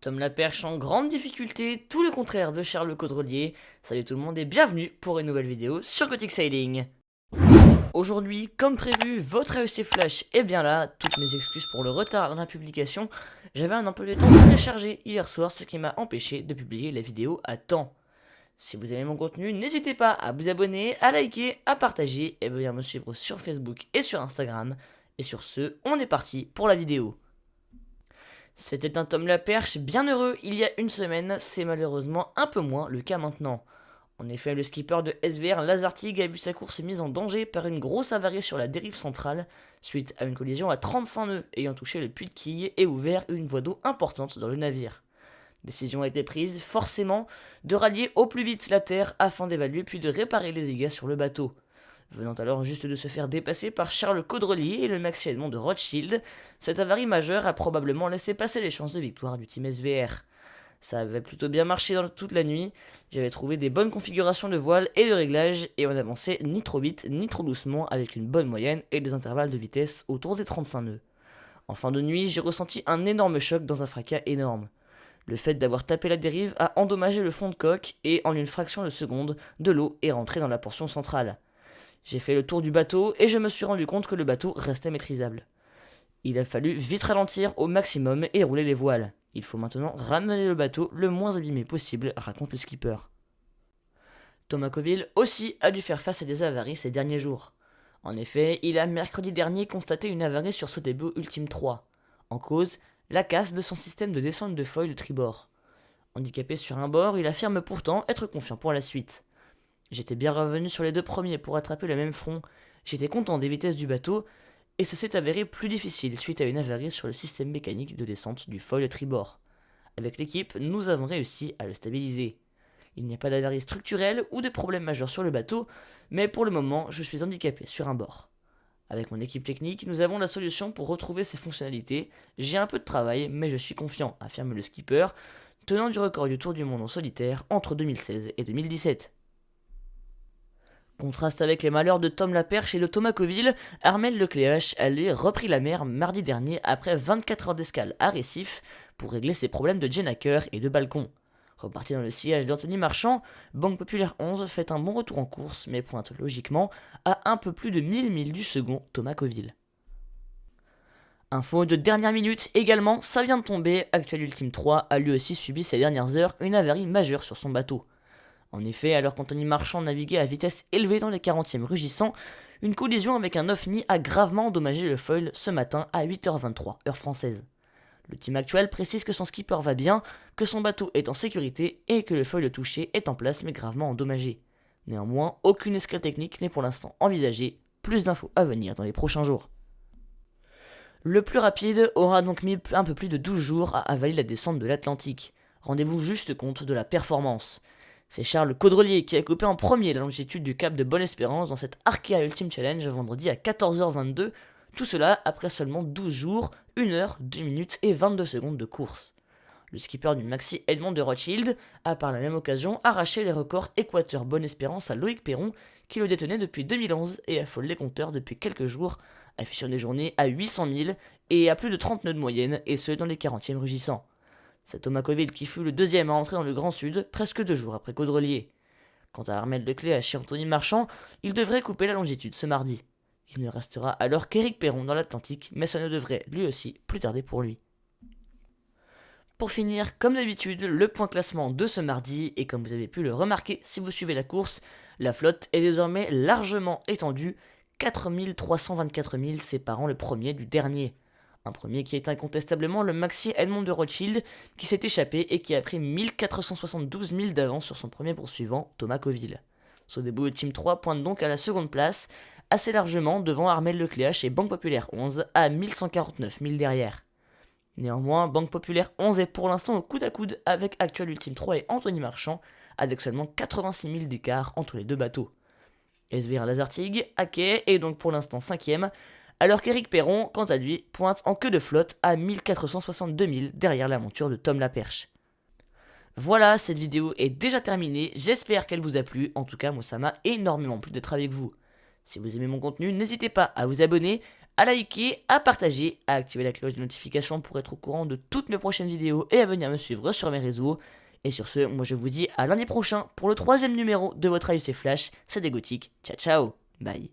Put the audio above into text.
Tom Laperche en grande difficulté, tout le contraire de Charles le Caudrelier. Salut tout le monde et bienvenue pour une nouvelle vidéo sur Gothic Sailing. Aujourd'hui, comme prévu, votre AEC Flash est bien là. Toutes mes excuses pour le retard dans la publication. J'avais un emploi du temps très chargé hier soir, ce qui m'a empêché de publier la vidéo à temps. Si vous aimez mon contenu, n'hésitez pas à vous abonner, à liker, à partager et venir me suivre sur Facebook et sur Instagram. Et sur ce, on est parti pour la vidéo. C'était un Tom Laperche bien heureux il y a une semaine, c'est malheureusement un peu moins le cas maintenant. En effet, le skipper de SVR Lazartigue a vu sa course mise en danger par une grosse avarie sur la dérive centrale, suite à une collision à 35 nœuds ayant touché le puits de quille et ouvert une voie d'eau importante dans le navire. Décision a été prise, forcément, de rallier au plus vite la terre afin d'évaluer puis de réparer les dégâts sur le bateau. Venant alors juste de se faire dépasser par Charles Caudrelier et le Maxi Edmond de Rothschild, cette avarie majeure a probablement laissé passer les chances de victoire du team SVR. Ça avait plutôt bien marché toute la nuit, j'avais trouvé des bonnes configurations de voile et de réglage et on avançait ni trop vite ni trop doucement avec une bonne moyenne et des intervalles de vitesse autour des 35 nœuds. En fin de nuit, j'ai ressenti un énorme choc dans un fracas énorme. Le fait d'avoir tapé la dérive a endommagé le fond de coque et en une fraction de seconde, de l'eau est rentrée dans la portion centrale. J'ai fait le tour du bateau et je me suis rendu compte que le bateau restait maîtrisable. Il a fallu vite ralentir au maximum et rouler les voiles. Il faut maintenant ramener le bateau le moins abîmé possible, raconte le skipper. Thomas Coville aussi a dû faire face à des avaries ces derniers jours. En effet, il a mercredi dernier constaté une avarie sur Sotheby Ultime 3. En cause, la casse de son système de descente de foil de tribord. Handicapé sur un bord, il affirme pourtant être confiant pour la suite. J'étais bien revenu sur les deux premiers pour attraper le même front, j'étais content des vitesses du bateau, et ça s'est avéré plus difficile suite à une avarie sur le système mécanique de descente du foil tribord. Avec l'équipe, nous avons réussi à le stabiliser. Il n'y a pas d'avarie structurelle ou de problème majeur sur le bateau, mais pour le moment, je suis handicapé sur un bord. Avec mon équipe technique, nous avons la solution pour retrouver ses fonctionnalités. J'ai un peu de travail, mais je suis confiant, affirme le skipper, tenant du record du Tour du Monde en solitaire entre 2016 et 2017. Contraste avec les malheurs de Tom Laperche et de Thomas Coville, Armel Lecléache a lui repris la mer mardi dernier après 24 heures d'escale à Récif pour régler ses problèmes de Jennaker et de balcon. Reparti dans le sillage d'Anthony Marchand, Banque Populaire 11 fait un bon retour en course mais pointe logiquement à un peu plus de 1000 milles du second Thomas Coville. Info de dernière minute également, ça vient de tomber, Actuel Ultime 3 a lui aussi subi ces dernières heures une avarie majeure sur son bateau. En effet, alors qu'Anthony Marchand naviguait à vitesse élevée dans les 40e rugissants, une collision avec un OVNI a gravement endommagé le foil ce matin à 8h23, heure française. Le team actuel précise que son skipper va bien, que son bateau est en sécurité et que le foil touché est en place mais gravement endommagé. Néanmoins, aucune escale technique n'est pour l'instant envisagée, plus d'infos à venir dans les prochains jours. Le plus rapide aura donc mis un peu plus de 12 jours à avaler la descente de l'Atlantique. Rendez-vous juste compte de la performance. C'est Charles Caudrelier qui a coupé en premier la longitude du cap de Bonne-Espérance dans cette Arkea Ultime Challenge vendredi à 14h22, tout cela après seulement 12 jours, 1 heure, 2 minutes et 22 secondes de course. Le skipper du Maxi Edmond de Rothschild a par la même occasion arraché les records Équateur Bonne-Espérance à Loïc Perron qui le détenait depuis 2011 et affole les compteurs depuis quelques jours, affichant des journées à 800 000 et à plus de 30 nœuds de moyenne et ce dans les 40e rugissants. C'est Thomas Coville qui fut le deuxième à entrer dans le Grand Sud, presque 2 jours après Caudrelier. Quant à Armel Lecléache et Anthony Marchand, il devrait couper la longitude ce mardi. Il ne restera alors qu'Éric Perron dans l'Atlantique, mais ça ne devrait lui aussi plus tarder pour lui. Pour finir, comme d'habitude, le point classement de ce mardi, et comme vous avez pu le remarquer si vous suivez la course, la flotte est désormais largement étendue, 4324 000 séparant le premier du dernier. Un premier qui est incontestablement le Maxi Edmond de Rothschild qui s'est échappé et qui a pris 1472 000 d'avance sur son premier poursuivant, Thomas Coville. Sotheby Ultime 3 pointe donc à la seconde place, assez largement devant Armel Lecléache et Banque Populaire 11 à 1149 000 derrière. Néanmoins, Banque Populaire 11 est pour l'instant au coude à coude avec Actuel Ultime 3 et Anthony Marchand, avec seulement 86 000 d'écart entre les deux bateaux. SVR Lazartigue, Hackey est donc pour l'instant 5ème, alors qu'Éric Perron, quant à lui, pointe en queue de flotte à 1462 000 derrière la monture de Tom Laperche. Voilà, cette vidéo est déjà terminée, j'espère qu'elle vous a plu, en tout cas moi ça m'a énormément plu d'être avec vous. Si vous aimez mon contenu, n'hésitez pas à vous abonner, à liker, à partager, à activer la cloche de notification pour être au courant de toutes mes prochaines vidéos et à venir me suivre sur mes réseaux. Et sur ce, moi je vous dis à lundi prochain pour le 3e numéro de votre AUC Flash. C'était Gothic, ciao ciao, bye.